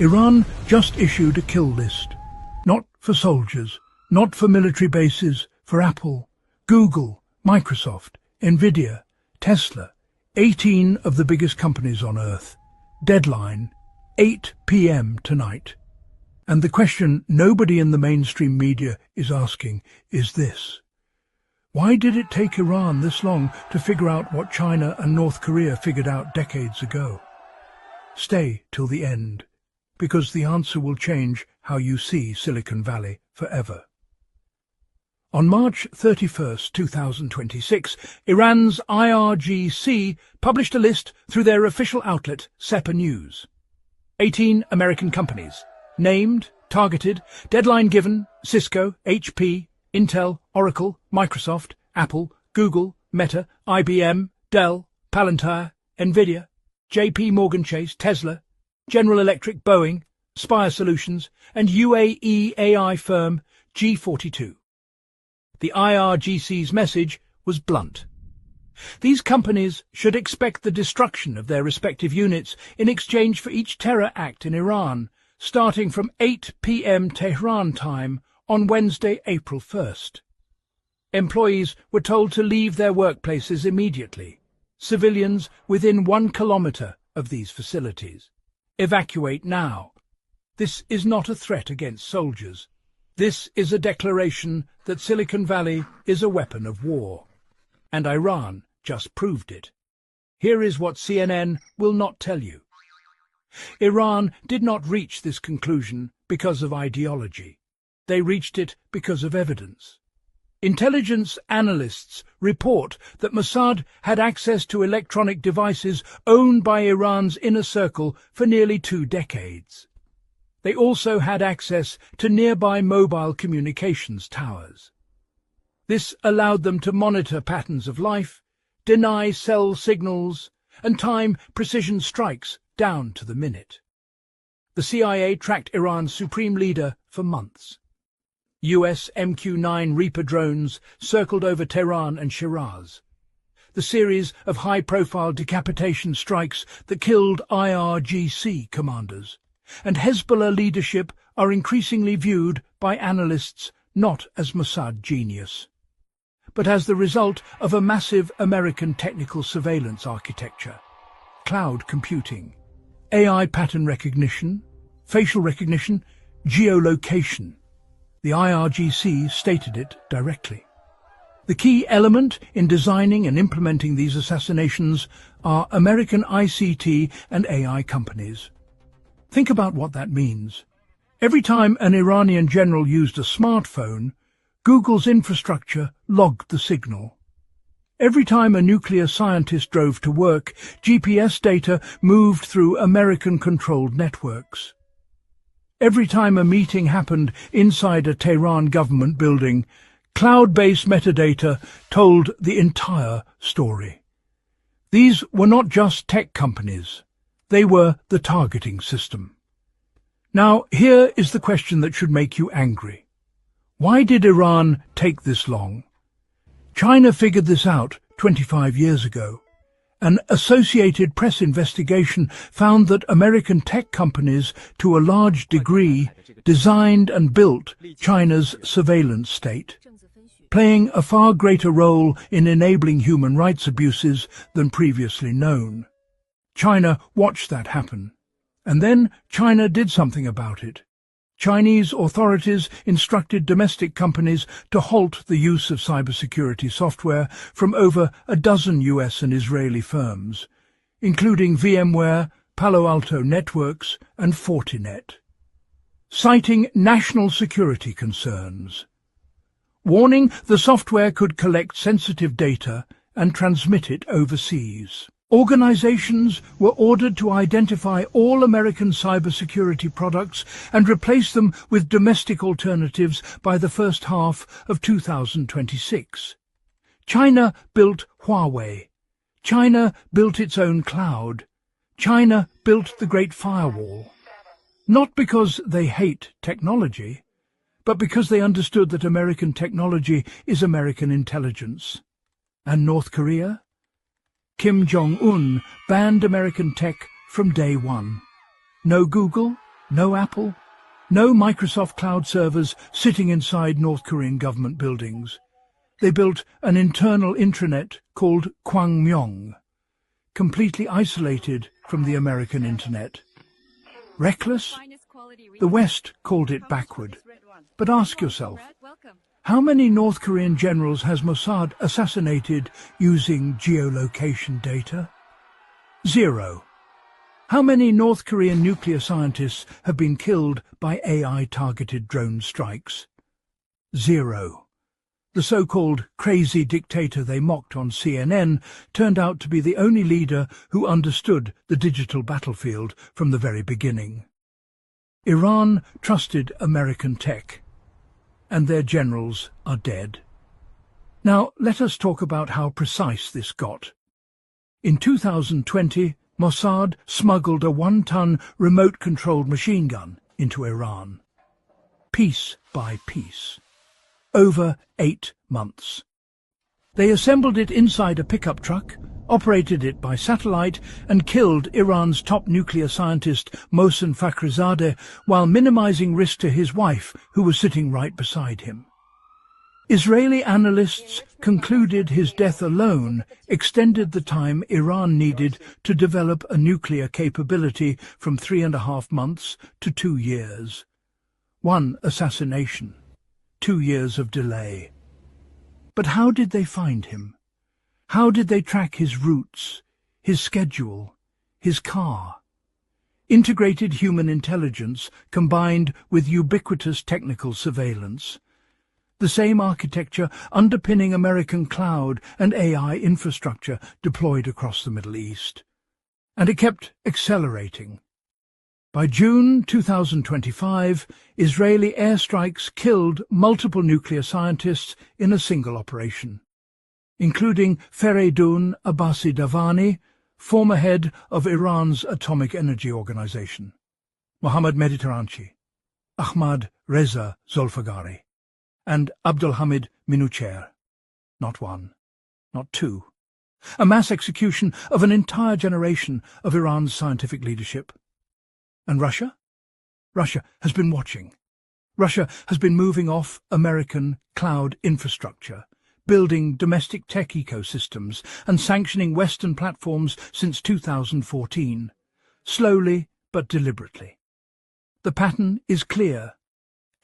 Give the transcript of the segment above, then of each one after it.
Iran just issued a kill list. Not for soldiers, not for military bases, for Apple, Google, Microsoft, Nvidia, Tesla, 18 of the biggest companies on Earth. Deadline, 8 p.m. tonight. And the question nobody in the mainstream media is asking is this. Why did it take Iran this long to figure out what China and North Korea figured out decades ago? Stay till the end, because the answer will change how you see Silicon Valley forever. On March 31st, 2026, Iran's IRGC published a list through their official outlet, SEPA News. 18 American companies, named, targeted, deadline given: Cisco, HP, Intel, Oracle, Microsoft, Apple, Google, Meta, IBM, Dell, Palantir, Nvidia, JP Morgan Chase, Tesla, General Electric, Boeing, Spire Solutions, and UAE AI firm G42. The IRGC's message was blunt. These companies should expect the destruction of their respective units in exchange for each terror act in Iran, starting from 8 p.m. Tehran time on Wednesday, April 1st. Employees were told to leave their workplaces immediately. Civilians within 1 kilometre of these facilities. Evacuate now. This is not a threat against soldiers. This is a declaration that Silicon Valley is a weapon of war. And Iran just proved it. Here is what CNN will not tell you. Iran did not reach this conclusion because of ideology. They reached it because of evidence. Intelligence analysts report that Mossad had access to electronic devices owned by Iran's inner circle for nearly 2 decades. They also had access to nearby mobile communications towers. This allowed them to monitor patterns of life, deny cell signals, and time precision strikes down to the minute. The CIA tracked Iran's supreme leader for months. US MQ-9 Reaper drones circled over Tehran and Shiraz. The series of high-profile decapitation strikes that killed IRGC commanders and Hezbollah leadership are increasingly viewed by analysts not as Mossad genius, but as the result of a massive American technical surveillance architecture, cloud computing, AI pattern recognition, facial recognition, geolocation. The IRGC stated it directly. The key element in designing and implementing these assassinations are American ICT and AI companies. Think about what that means. Every time an Iranian general used a smartphone, Google's infrastructure logged the signal. Every time a nuclear scientist drove to work, GPS data moved through American-controlled networks. Every time a meeting happened inside a Tehran government building, cloud-based metadata told the entire story. These were not just tech companies. They were the targeting system. Now, here is the question that should make you angry. Why did Iran take this long? China figured this out 25 years ago. An Associated Press investigation found that American tech companies, to a large degree, designed and built China's surveillance state, playing a far greater role in enabling human rights abuses than previously known. China watched that happen, and then China did something about it. Chinese authorities instructed domestic companies to halt the use of cybersecurity software from over a dozen US and Israeli firms, including VMware, Palo Alto Networks, and Fortinet, citing national security concerns, warning the software could collect sensitive data and transmit it overseas. Organizations were ordered to identify all American cybersecurity products and replace them with domestic alternatives by the first half of 2026. China built Huawei. China built its own cloud. China built the Great Firewall. Not because they hate technology, but because they understood that American technology is American intelligence. And North Korea? Kim Jong-un banned American tech from day one. No Google, No Apple, no Microsoft cloud servers sitting inside North Korean government buildings. They built an internal intranet called Kwangmyong, completely isolated from the American internet. Reckless? The West called it backward. But ask yourself, how many North Korean generals has Mossad assassinated using geolocation data? 0. How many North Korean nuclear scientists have been killed by AI-targeted drone strikes? 0. The so-called crazy dictator they mocked on CNN turned out to be the only leader who understood the digital battlefield from the very beginning. Iran trusted American tech, and their generals are dead. Now, let us talk about how precise this got. In 2020, Mossad smuggled a 1-ton remote-controlled machine gun into Iran. Piece by piece. Over 8 months. They assembled it inside a pickup truck, operated it by satellite, and killed Iran's top nuclear scientist Mohsen Fakhrizadeh while minimizing risk to his wife, who was sitting right beside him. Israeli analysts concluded his death alone extended the time Iran needed to develop a nuclear capability from 3.5 months to 2 years. 1 assassination. 2 years of delay. But how did they find him? How did they track his routes, his schedule, his car? Integrated human intelligence combined with ubiquitous technical surveillance. The same architecture underpinning American cloud and AI infrastructure deployed across the Middle East. And it kept accelerating. By June 2025, Israeli airstrikes killed multiple nuclear scientists in a single operation, including Fereydun Abbasi Davani, former head of Iran's Atomic Energy Organization, Mohammad Mediteranchi, Ahmad Reza Zolfagari, and Abdulhamid Minucher. Not 1, not 2. A mass execution of an entire generation of Iran's scientific leadership. And Russia? Russia has been watching. Russia has been moving off American cloud infrastructure, building domestic tech ecosystems and sanctioning Western platforms since 2014, slowly but deliberately. The pattern is clear.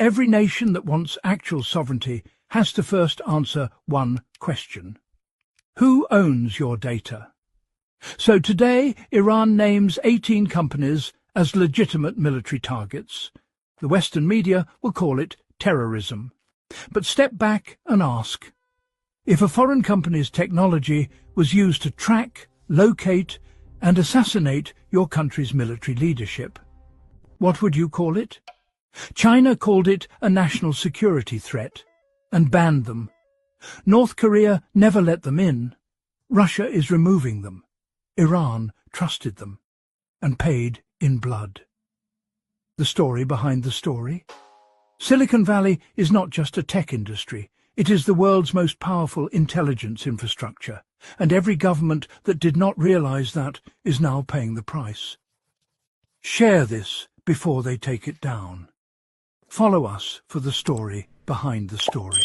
Every nation that wants actual sovereignty has to first answer one question. Who owns your data? So today, Iran names 18 companies as legitimate military targets. The Western media will call it terrorism. But step back and ask, if a foreign company's technology was used to track, locate, and assassinate your country's military leadership, what would you call it? China called it a national security threat and banned them. North Korea never let them in. Russia is removing them. Iran trusted them and paid in blood. The story behind the story? Silicon Valley is not just a tech industry. It is the world's most powerful intelligence infrastructure, and every government that did not realize that is now paying the price. Share this before they take it down. Follow us for the story behind the story.